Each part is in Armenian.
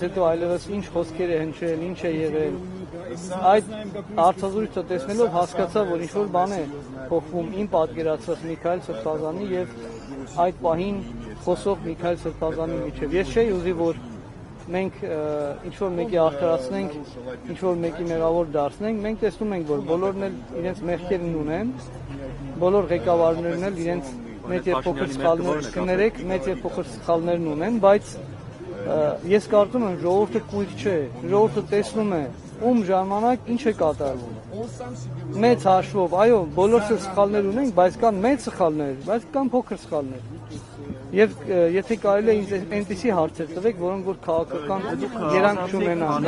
Հետո այլևս ինչ խոսքեր է հնչել, ինչ է եղել։ Այդ հարցազրույցը տեսնելով հասկացա, որ ինչ-որ բան է փոխվում իմ պատկերացած Միքայել Սրբազանի եւ այդ պահին խոսող Միքայել Սրբազանի միջեւ։ Ես չէի ուզի, որ մենք ինչ-որ մեկի արդարացնենք, ինչ-որ մեկի մեղավոր դարձնենք, մենք տեսնում ենք, որ բոլորն էլ իրենց մեղքերն ունեն, բոլոր ղեկավարներն էլ իրենց մեծ եւ փոքր սխալներ կներեք, մեծ եւ փոքր սխալներն ունեն, բայց ես կարծում եմ ժողովուրդը կույր չէ, ժողովուրդը տեսնում է ում ժամանակ ինչ է կատարվում։ Մեծ հաշվով, այո, բոլորս սխալներ ունենք, բայց կան մեծ սխալներ, բայց կան փոքր սխալներ։ Եվ եթե կարելի է ինձ այնպիսի հարցեր տվեք, որոնք որ քաղաքական երանգ չունենան,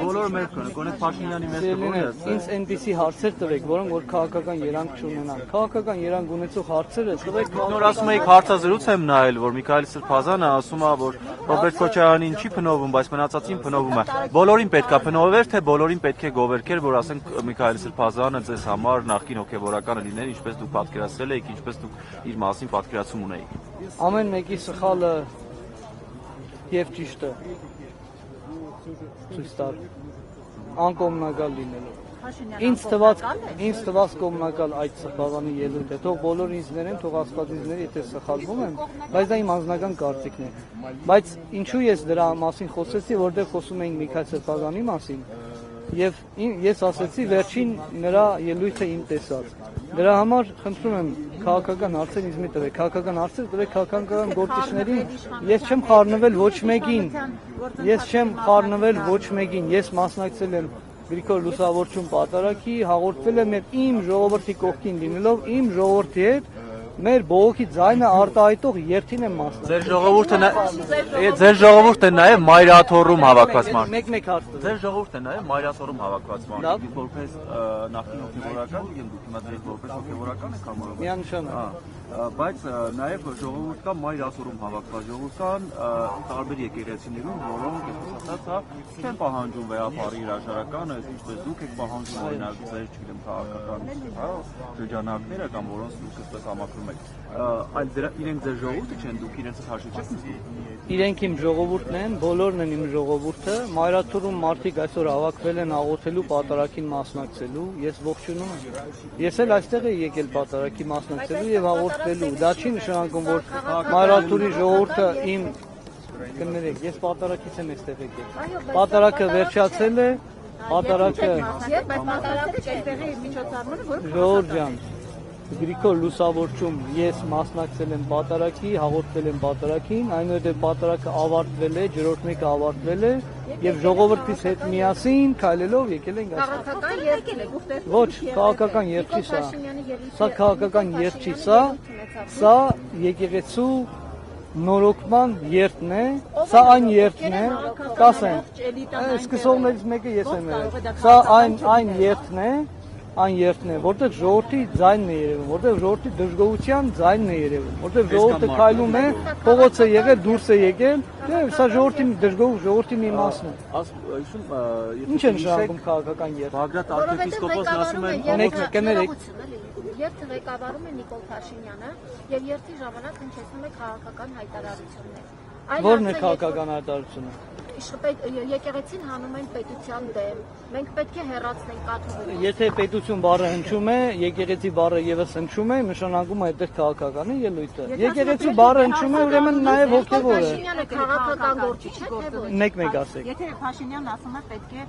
բոլորը մեր կան, կոնե Փաշինյանի մեծ ինձ այնպիսի հարցեր տվեք, որոնք որ քաղաքական երանգ չունենան։ Քաղաքական երանգ ունեցող հարցերը տվեք։ Նոր ասում եք հարցազրույց եմ նայել, որ Միքայել Սրբազանը ասում է, որ Ռոբերտ Քոչարյանին չի փնովում, բայց մնացածին փնովում է։ Բոլորին պետք է փնովեր, թե բոլորին պետք է գովերքեր, որ ասենք Միքայել Սրբազանը ձեզ համար նախկին հոգևորականը լիներ, ինչպես դուք պատկերացրել եք, ինչպես դուք իր մասին պատկերացում ունեիք։ Ամեն մեկի սխալը եւ ճիշտը ցույց տալ անկողմնակալ լինելով։ Ինձ թվաց կողմնակալ այդ Սրբազանի ելույթը, թող բոլորը ինձ ներեն, թող Աստված ինձ ների, եթե սխալվում եմ, բայց դա իմ անձնական կարծիքն է։ Բայց ինչու ես դրա մասին խոսեցի, որտեղ խոսում էինք Միքայել Սրբազանի մասին, եւ ես ասացի վերջին նրա ելույթը իմ տեսած։ Դրա համար խնդրում եմ քաղաքական հարցեր ինձ մի տվեք, քաղաքական հարցեր տվեք քաղաքական գործիչներին։ Ես չեմ խառնվել ոչ մեկին, ես մասնակցել եմ Գրիգոր Լուսավորչուն պատարագի, հաղորդվել եմ իմ ժողովրդի կողքին լինելով, իմ ժողովրդի հետ մեր բողոքի ձայնը արտահայտող երթին եմ մասնակցել։ Ձեր ժողովուրդը նաև Մայրաթոռում հավաքված մարդ։ Մեկ հարց։ Ձեր ժողովուրդը նաև Մայրաթոռում հավաքված մարդ։ Որպես նախկին հոգևորական, եւ դուք հիմա դեռ որպես հոգևորական եք համարվում։ Միանշանակ։ Բայց նաև ժողովուրդ կա Մայրաթոռում հավաքված ժողովուրդ կան տարբեր եկեղեցիներում, որոնք այսպես ասած, չեն պահանջում վերապարի հրաժարականը, ինչպես դուք եք պահանջում օրինակ ձեր, չգիտեմ, քաղաքական շրջանակները կամ որոնց դուք այդպես համակրում եք։ Այլ իրենք ձեր ժողովուրդը չեն, դուք իրենց հաշվի չեք նստում։ Իրենք իմ ժողովուրդն են, բոլորն են իմ ժողովուրդը։ Մայրաթոռում մարդիկ այսօր հավաքվել են աղոթելու պատարագին մասնակցելու, ես ողջունում եմ։ Ես էլ այստեղ եմ եկել պատարագի մասնակցելու եւ հաղորդելու։ Դա չի նշանակում, որ Մայրաթոռի ժողովուրդը իմ կներեք, ես պատարագից եմ այստեղ եկել։ Պատարագը վերջացել է, պատարագը Ժողովուրդ ջան, Գրիգոր Լուսավորչում ես մասնակցել եմ պատարագի, հաղորդվել եմ պատարագին, այնուհետև պատարագը ավարտվել է, ջրորդ մեկը ավարտվել է եւ ժողովրդից հետ միասին քայլելով եկել ենք այստեղ։ Ոչ, քաղաքական երթ չի սա։ Սա քաղաքական երթ չի, սա եկեղեցու նորոգման երթն է, սա այն երթն է, կասեմ, սկսողներից մեկը ես եմ եղել։ Սա այն երթն է, որտեղ ժողովրդի ձայնն է երևում, որտեղ ժողովրդի դժգոհության ձայնն է երևում, որտեղ ժողովուրդը քայլում է, փողոցը եղել, դուրս է եկել, սա ժողովրդի ժողովրդի մի մասն է։ Ինչ է նշանակում քաղաքական երթ։ Բագրատ arczepiskopos-ն ասում է, Երթը ղեկավարում է Նիկոլ Փաշինյանը եւ երթի ժամանակ հնչեցնում է քաղաքական հայտարարություններ։ Որն է քաղաքական հայտարարությունը։ Եկեղեցին հանում են պետության դեմ։ Մենք պետք է հեռացնենք կաթողիկոսին։ Եթե պետություն բառը հնչում է, եկեղեցի բառը եւս հնչում է, նշանակում է այդտեղ քաղաքական է ելույթը։ Եկեղեցի բառը հնչում է, ուրեմն նաեւ հոգեվոր է։ Փաշինյանը քաղաքական գործիչ է, թե ոչ։ Մեկ ասեք։ Եթե Փաշինյանն ասում է պետք է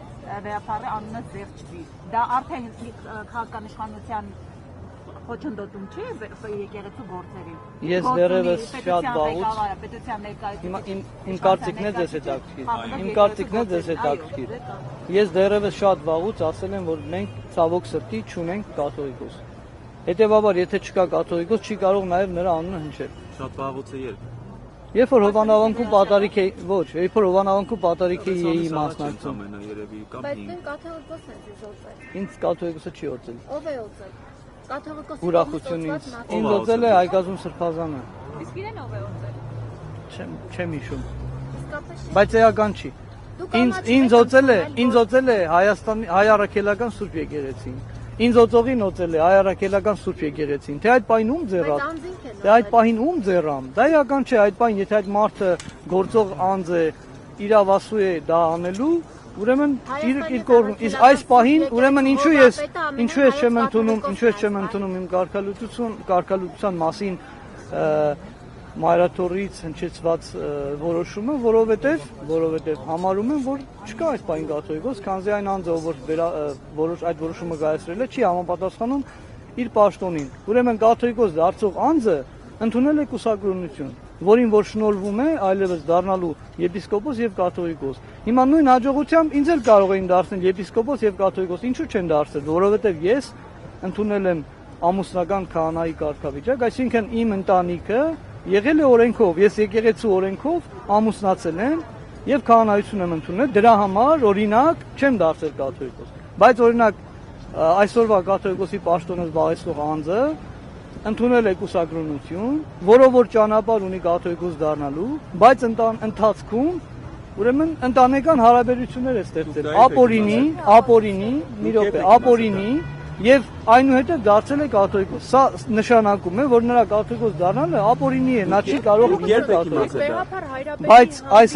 վերապարի անունը զեղչվի, դա արդեն քաղաքական իշխանության խոչընդոտում չի եկեղեցու գործերին։ Ես դեռևս շատ վաղուց պետության ներկայացուցիչ իմ կարծիքն է ձեզ հետաքրքիր։ Ես դեռևս շատ վաղուց ասել եմ, որ մենք ցավոք սրտի չունենք կաթողիկոս։ Հետևաբար, եթե չկա կաթողիկոս, չի կարող նաև նրա անունը հնչել։ Շատ վաղուց է երբ։ Երբ որ Հովանավանքում պատարագ էի, ոչ, երբ որ Հովանավանքում պատարագ էի մասնակցում։ Բայց դեն կաթողիկոս են զոհվել։ Ինձ կաթողիկոսը չի օծել։ Ով է օծել։ Կաթողիկոսի ուրախություն ինձ օծել է Այգազում Սրբազանը։ Իսկ իրեն ով է օծել։ Չեմ հիշում։ Բայց էական չի։ Ինձ օծել է Հայաստանի Հայ առաքելական Սուրբ եկեղեցին։ Ինձ օծողին օծել է Հայ առաքելական Սուրբ եկեղեցին։ Թե այդ պահին ում ձեռա։ Թե այդ պահին ում ձեռամ։ Դա էական չէ, այդ պահին եթե այդ մարդը գործող անձ է, իրավասու է դա անելու, ուրեմն իր կողմից, իսկ այս պահին, ուրեմն ինչու ես չեմ ընդունում իմ կարգալուծության մասին մայրաթորից հնչեցված որոշումը, որովհետև համարում եմ, որ չկա այս պահին կաթողիկոս, քանզի այն անձը, որ այդ որոշումը կայացրել է, չի համապատասխանում իր պաշտոնին։ Ուրեմն կաթողիկոս դարձող անձը ընդունել է կուսակրոնություն, որին որ շնորհվում է այլևս դառնալու եպիսկոպոս եւ կաթողիկոս։ Հիմա նույն հաջողությամբ ինձ էլ կարող էին դարձնել եպիսկոպոս եւ կաթողիկոս։ Ինչու չեն դարձել, որովհետեւ ես ընդունել եմ ամուսնական քահանայի կարգավիճակ, այսինքն իմ ընտանիքը եղել է օրենքով, ես եկեղեցու օրենքով ամուսնացել եմ եւ քահանայություն եմ ընդունել, դրա համար օրինակ չեմ դարձել կաթողիկոս։ Բայց օրինակ այսօրվա կաթողիկոսի պաշտոնը զբաղեցնող անձը ընդունել է կուսակրոնություն, որով որ ճանապարհ ունի կաթողիկոս դառնալու, բայց ընթացքում ուրեմն ընտանեկան հարաբերություններ է ստեղծել ապօրինի եւ այնուհետեւ դարձել է կաթողիկոս։ Սա նշանակում է, որ նրա կաթողիկոս դառնալը ապօրինի է, նա չի կարող բայց այս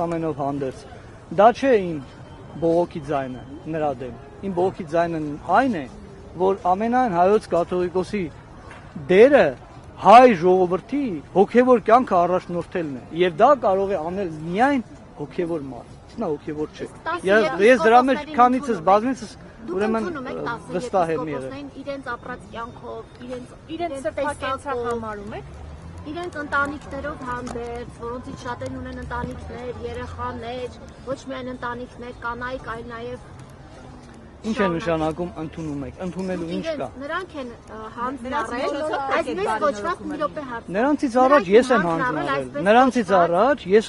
ամենով հանդերձ դա չէ իմ բողոքի ձայնը նրա դեմ։ Իմ բողոքի ձայնը այն է, որ ամենայն հայոց կաթողիկոսի դերը հայ ժողովրդի հոգևոր կյանքը առաջնորդելն է եւ դա կարող է անել միայն հոգևոր մարդ, նա հոգևոր չէ։ Ես դրա մեջ քանիցս բազմիցս ուրեմն վստահ եմ եղել։ Իրենց ապրած կյանքով, իրենց սրբակենցաղ համարում եք։ Իրենց ընտանիքներով հանդերձ, որոնցից շատերն ունեն ընտանիքներ, երեխաներ, ոչ միայն ընտանիքներ, կանայք, այլ նաև Ինչ է նշանակում ընդունում եք, ընդունելու ինչ կա։ Նրանք են հանձնարարել, այսպես կոչված մի րոպե հարց։ Նրանցից առաջ ես եմ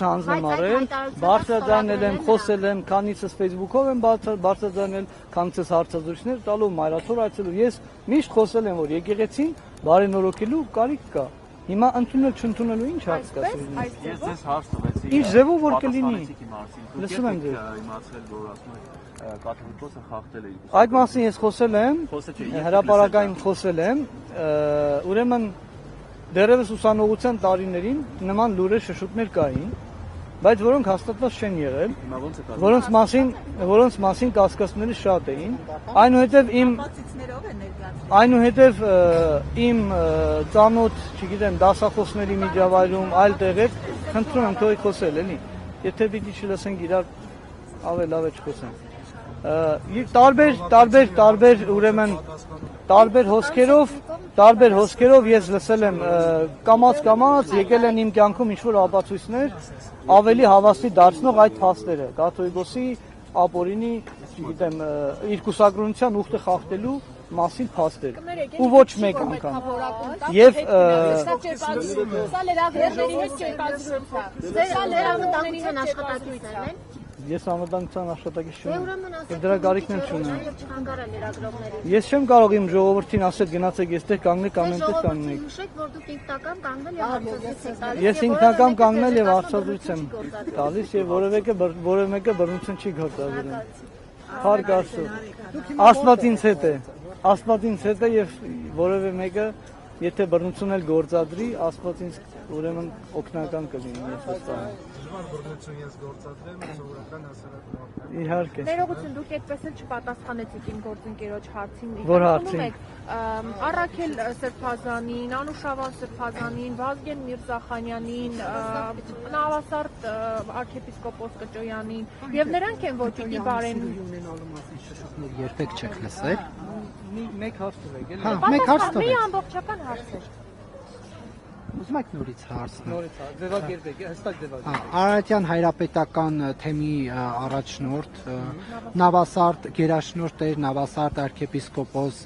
հանձնարարել, բարձրաձայնել եմ, խոսել եմ, քանիցս Facebook-ով եմ բարձրաձայնել, քանիցս հարցազրույցներ տալու, մայրաթոր այցելու։ Ես միշտ խոսել եմ, որ եկեղեցին բարենորոգելու կարիք կա։ Հիմա ընդունել չընդունելու ինչ հարց կա։ Ես ձեզ հարց տվեցի։ Ինչ ձևով որ կլինի։ Լսում եմ ձեզ։ Իմացել, որ ասում եք կաթողիկոսը խախտել է իր։ Այդ մասին ես խոսել եմ, հրապարակային խոսել եմ, ուրեմն դեռևս ուսանողության տարիներին նման լուրեր շշուկներ կային, բայց որոնք հաստատված չեն եղել, որոնց մասին կասկածները շատ էին, այնուհետև իմ ծանոթ, չգիտեմ, դասախոսների միջավայրում, այլ տեղեր, խնդրում եմ թողեք խոսել, էլի, եթե պիտի չլսենք իրար, լավ է չխոսենք։ Տարբեր հոսքերով ես լսել եմ կամաց եկել են իմ կյանքում ինչ-որ ապացույցներ ավելի հավաստի դարձնող այդ փաստերը կաթողիկոսի ապօրինի, չգիտեմ, իր կուսակրոնության ուխտը խախտելու մասին փաստեր ու ոչ մեկ անգամ եւ Ես անվտանգության աշխատակից չունեմ, եւ դրա կարիքն էլ չունեմ։ Ես չեմ կարող իմ ժողովրդին ասել գնացեք այստեղ կանգնեք, ամենտեղ կանգնեք։ Ես ինքնակամ կանգնել եւ հարցազրույց եմ տալիս եւ որևէ մեկը բռնություն չի գործադրում։ Փառք Աստծո։ Աստված ինձ հետ է եւ որևէ մեկը եթե բռնություն էլ գործադրի, Աստված ինձ ուրեմն օգնական կլինի, ես վստահ եմ։ Դժվար բռնություն ես գործադրեմ, սովորական հասարակական։ Իհարկե։ Ներողություն, դուք այդպես էլ չպատասխանեցիք իմ գործընկերոջ հարցին։ Որ հարցին։ Առաքել Սրբազանին, Անուշավան Սրբազանին, Վազգեն Միրզախանյանին, Նավասարդ arczepiskopos Կճոյանին եւ նրանք են ոչ պիտի բարեն ունենալու մասին շշուկներ երբեք չեք լսել։ Մեկ հարց տվեք, էլի։ Հա, մեկ հարց մի տվեք։ ամբողջական հարց էր։ Ուզում եք նորից հարցնել։ Նորից ձևակերպեք, հստակ ձևակերպեք։ Արարատյան հայրապետական թեմի առաջնորդ Նավասարդ գերաշնորհ Տեր Նավասարդ arczepiskopos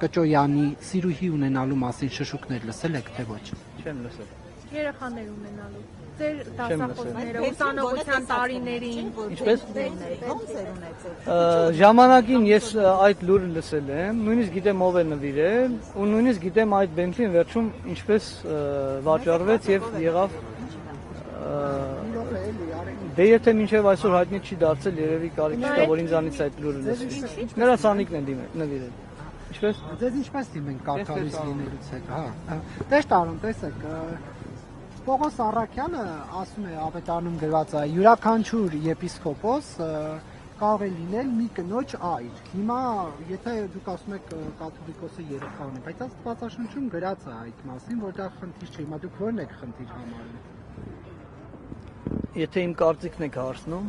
Կճոյանի սիրուհի ունենալու մասին շշուկներ լսել եք թե ոչ։ Չեմ լսել։ Երեխաներ ունենալու։ Ձեր դասախոսները ուսանողության տարիներին Ինչպես ժամանակին ես այդ լուրը լսել եմ, նույնիսկ գիտեմ ով է նվիրել ու նույնիսկ գիտեմ այդ Bentley-ն վերջում ինչպես վաճառվեց եւ եղավ դե եթե մինչեւ այսօր հայտնի չի դարձել երևի կարիք չկա որ ինձանից այդ լուրը լսվի։ Նրա սանիկն են նվիրել։ Ինչպես Ձեզ ինչպես դիմենք կարգալույս լինելուց հետ, հա։ Տես տարում, տեսեք Պողոս Առաքյանը ասում է ավետարանում գրված է յուրաքանչյուր եպիսկոպոս կարող է լինել մի կնոջ այր։ Հիմա եթե դուք ասում եք կաթոլիկոսը երեխա ունի, բայց Աստվածաշնչում գրած է այդ մասին, որ դա խնդիր չէ։ Հիմա դուք ո՞րն եք խնդիր համարում։ Եթե իմ կարծիքն եք հարցնում,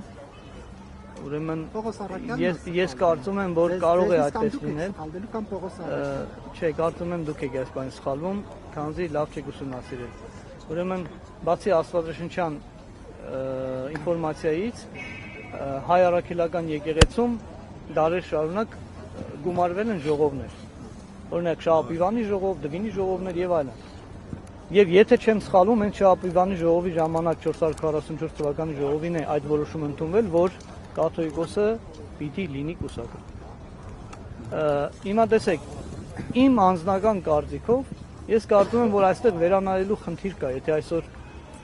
ուրեմն Պողոս Առաքյանը ես կարծում եմ, որ կարող է այդպես լինել։ Սխալվելու կամ Պողոս Առաքյանը։ Չէ, կարծում եմ դուք եք այս բանը սխալվում, քանզի լավ չեք ուսումնասիրել։ Ուրեմն բացի աստվածաշնչյան ինֆորմացիայից հայ առաքելական եկեղեցում դարեր շարունակ գումարվել են ժողովներ։ Օրինակ Շահապիվանի ժողով, Դվինի ժողովներ եւ այլն։ Եվ եթե չեմ սխալվում, հենց Շահապիվանի ժողովի ժամանակ 444 թվականի ժողովին է այդ որոշումը ընդունվել, որ կաթոլիկոսը պիտի լինի կուսակրոն։ Հիմա տեսեք, իմ անձնական կարծիքով ես կարծում եմ, որ այստեղ վերանայելու խնդիր կա, եթե այսօր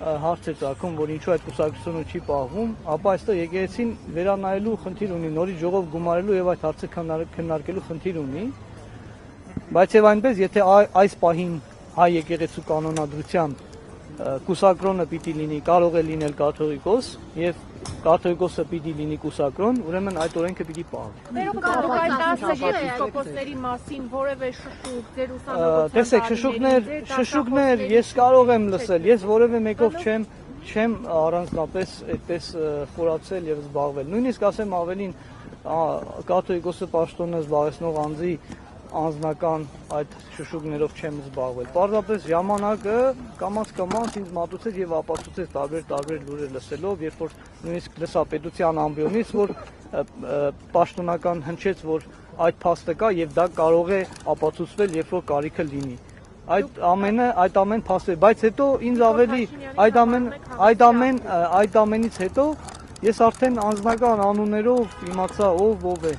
հարց է ծագում, որ ինչու այդ կուսակցությունը չի պահվում, ապա այստեղ եկեղեցին վերանայելու խնդիր ունի, նորից ժողով գումարելու եւ այդ հարցը քննարկելու խնդիր ունի, բայց եւ այնպես, եթե այս պահին հայ եկեղեցու կանոնադրությամբ կուսակրոնը պիտի լինի, կարող է լինել կաթոլիկոս եւ կաթոլիկոսը պիտի լինի կուսակրոն, ուրեմն այդ օրենքը պիտի պահվի։ Վերո կարող է ասել եպիսկոպոսների մասին որևէ շշուկ, ձեր ուսանողության Տեսեք, շշուկներ ես կարող եմ լսել, ես որևէ մեկով չեմ առանձնապես այդպես խորացել եւ զբաղվել։ Նույնիսկ ասեմ ավելին, կաթոլիկոսը պաշտոնը զբաղեցնող անձի անձնական այդ շշուկներով չեմ զբաղվել։ Պարզապես ժամանակը կամաց ինձ մատուցեց եւ ապացուցեց տարբեր լուրեր լսելով, երբ որ նույնիսկ լսա պետության ամբիոնից, որ պաշտոնական հնչեց, որ այդ փաստը կա եւ դա կարող է ապացուցվել, երբ որ կարիքը լինի։ Այդ ամեն փաստը, բայց հետո ինձ ավելի այդ ամենից հետո ես արդեն անձնական անուններով իմացա ով է։